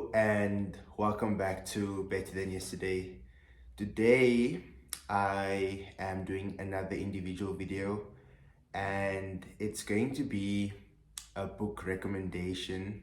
Hello and welcome back to Better Than Yesterday. Today I am doing another individual video and it's going to be a book recommendation.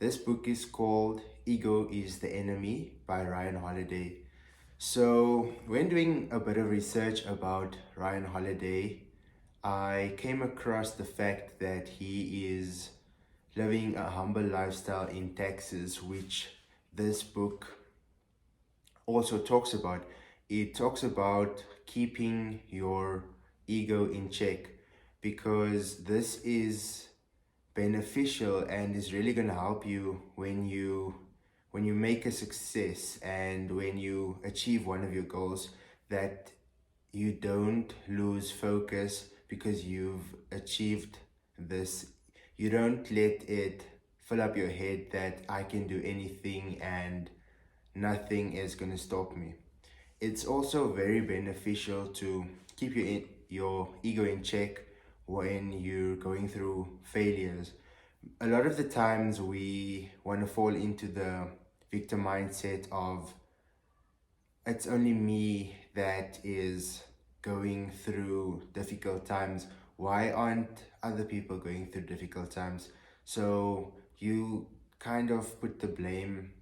This book is called Ego is the Enemy by Ryan Holiday. So when doing a bit of research about Ryan Holiday, I came across the fact that he is living a humble lifestyle in Texas, which this book also talks about. It talks about keeping your ego in check because this is beneficial and is really going to help you when you make a success and when you achieve one of your goals, that you don't lose focus because you've achieved this. You don't let it fill up your head that I can do anything and nothing is going to stop me. It's also very beneficial to keep your ego in check when you're going through failures. A lot of the times we want to fall into the victim mindset of it's only me that is going through difficult times. Why aren't other people going through difficult times? So you kind of put the blame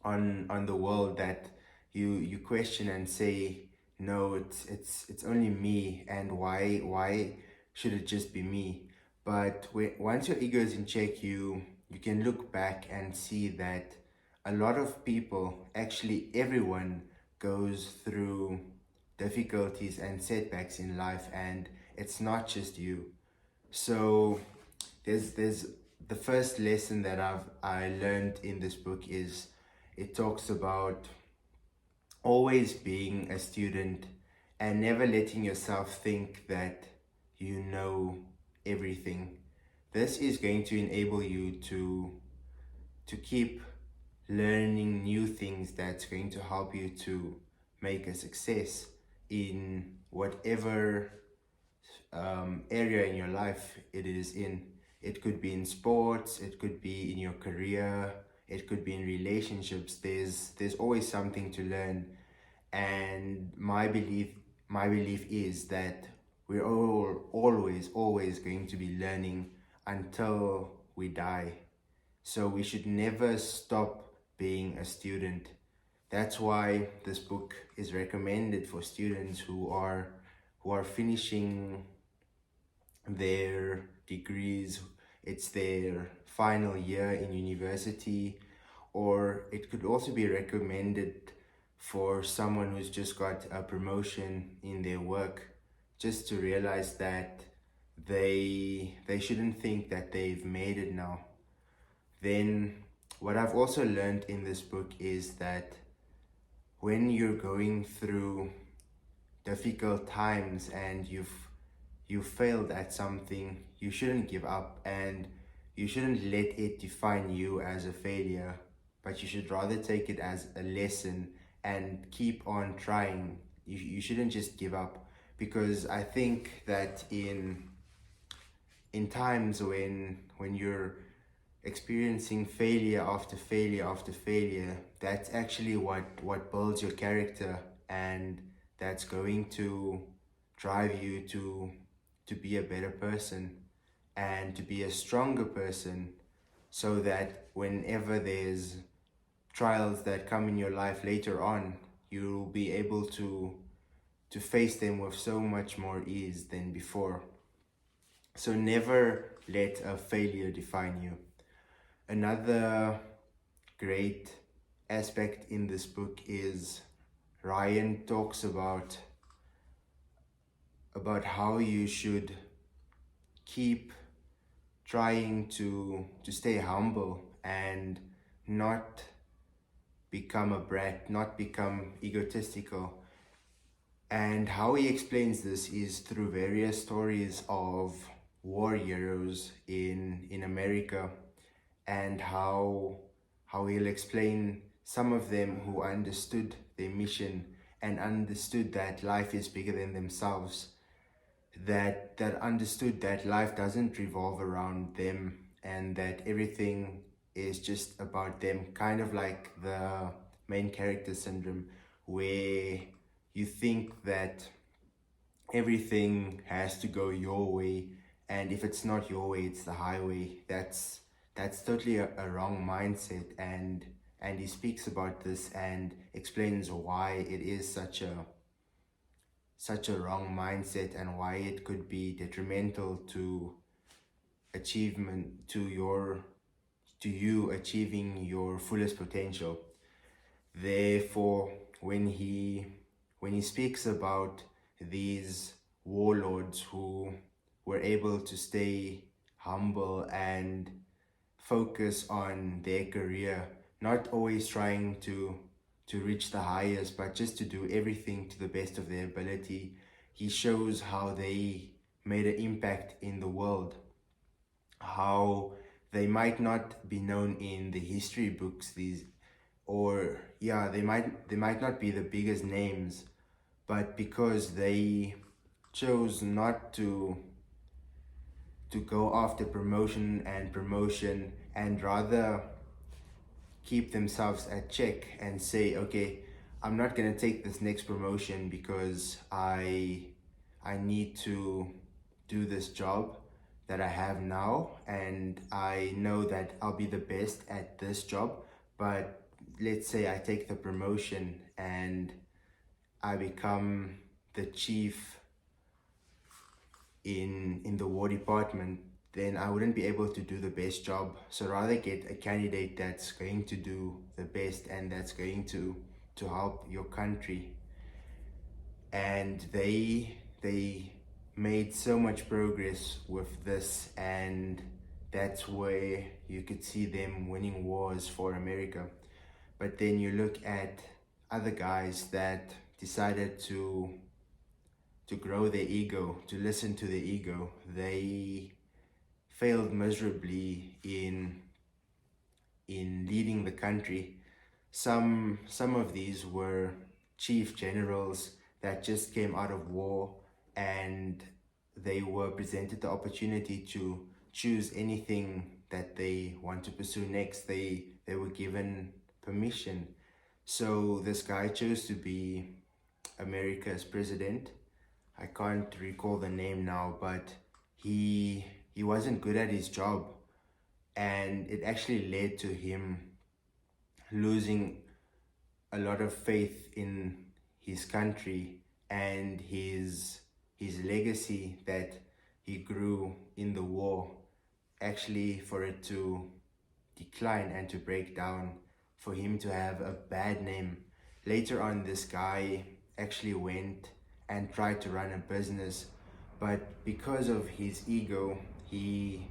on the world, that you question and say, no, it's only me, and why should it just be me? But once your ego is in check, you can look back and see that a lot of people, actually everyone, goes through difficulties and setbacks in life, and it's not just you. So there's the first lesson that I learned in this book is it talks about always being a student and never letting yourself think that you know everything. This is going to enable you to keep learning new things that's going to help you to make a success in whatever area in your life it is in. It could be in sports, it could be in your career, it could be in relationships. There's always something to learn, and my belief is that we're all always going to be learning until we die. So we should never stop being a student. That's why this book is recommended for students who are finishing their degrees. It's their final year in university, or it could also be recommended for someone who's just got a promotion in their work, just to realize that they shouldn't think that they've made it now. Then what I've also learned in this book is that when you're going through difficult times and you failed at something, you shouldn't give up, and you shouldn't let it define you as a failure, but you should rather take it as a lesson and keep on trying. You shouldn't just give up, because I think that in times when you're experiencing failure after failure after failure, that's actually what builds your character, and that's going to drive you to be a better person and to be a stronger person, so that whenever there's trials that come in your life later on, you'll be able to face them with so much more ease than before. So never let a failure define you. Another great aspect in this book is Ryan talks about how you should keep trying to stay humble and not become a brat, not become egotistical. And how he explains this is through various stories of war heroes in America, and how he'll explain some of them who understood their mission and understood that life is bigger than themselves, that understood that life doesn't revolve around them, and that everything is just about them, kind of like the main character syndrome, where you think that everything has to go your way, and if it's not your way, it's the highway. That's totally a wrong mindset, and he speaks about this and explains why it is such a wrong mindset and why it could be detrimental to achievement to you achieving your fullest potential. Therefore, when he speaks about these warlords who were able to stay humble and focus on their career, not always trying to reach the highest, but just to do everything to the best of their ability, he shows how they made an impact in the world, how they might not be known in the history books, these, or yeah, they might not be the biggest names, but because they chose not to go after promotion and rather keep themselves at check and say, okay, I'm not going to take this next promotion because I need to do this job that I have now, and I know that I'll be the best at this job. But let's say I take the promotion and I become the chief in the war department, then I wouldn't be able to do the best job. So rather get a candidate that's going to do the best and that's going to help your country. And they made so much progress with this, and that's where you could see them winning wars for America. But then you look at other guys that decided to grow their ego, to listen to their ego. They failed miserably in leading the country. Some of these were chief generals that just came out of war, and they were presented the opportunity to choose anything that they want to pursue next. They were given permission. So this guy chose to be America's president. I can't recall the name now, but he wasn't good at his job, and it actually led to him losing a lot of faith in his country and his legacy that he grew in the war, actually for it to decline and to break down, for him to have a bad name. Later on, this guy actually went and tried to run a business, but because of his ego, he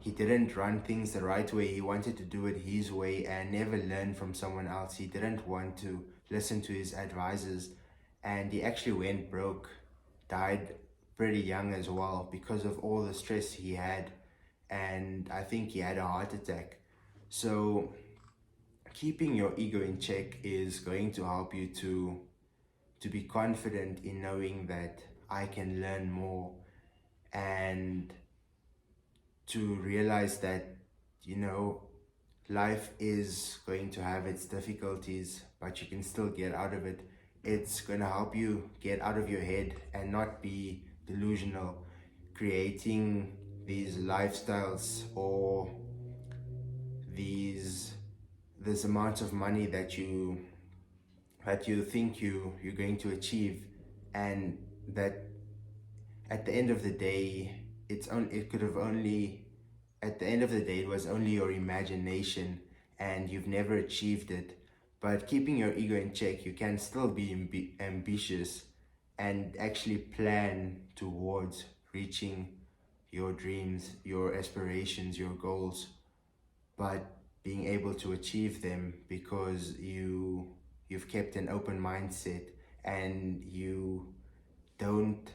didn't run things the right way. He wanted to do it his way and never learn from someone else. He didn't want to listen to his advisors, and he actually went broke, died pretty young as well because of all the stress he had, and I think he had a heart attack. So keeping your ego in check is going to help you to be confident in knowing that I can learn more, and to realize that, life is going to have its difficulties, but you can still get out of it. It's going to help you get out of your head and not be delusional, creating these lifestyles or this amount of money that you think you're going to achieve, and that at the end of the day, it could have only at the end of the day, it was only your imagination and you've never achieved it. But keeping your ego in check, you can still be ambitious and actually plan towards reaching your dreams, your aspirations, your goals, but being able to achieve them because you've kept an open mindset, and don't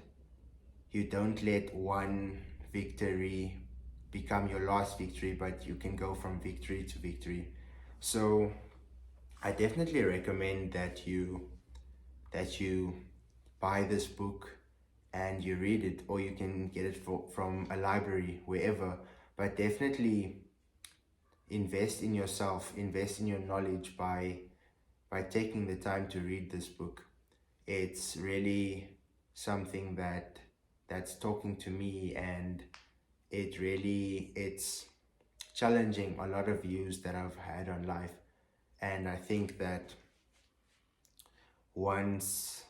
you don't let one victory become your last victory, but you can go from victory to victory. So I definitely recommend that you buy this book and you read it, or you can get it from a library, wherever. But definitely invest in yourself, invest in your knowledge by taking the time to read this book. It's really something that's talking to me, and it's challenging a lot of views that I've had on life. And I think that once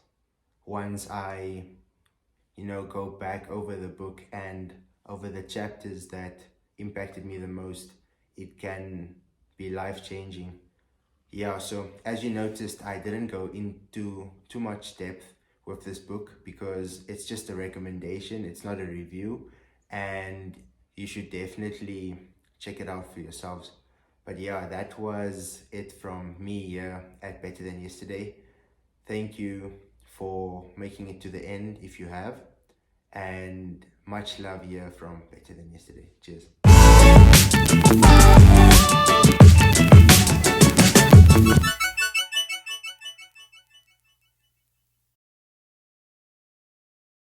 I go back over the book and over the chapters that impacted me the most, it can be life-changing. Yeah, so as you noticed, I didn't go into too much depth with this book because it's just a recommendation, it's not a review, and you should definitely check it out for yourselves. But yeah, that was it from me here at Better Than Yesterday. Thank you for making it to the end if you have, and much love here from Better Than Yesterday. Cheers.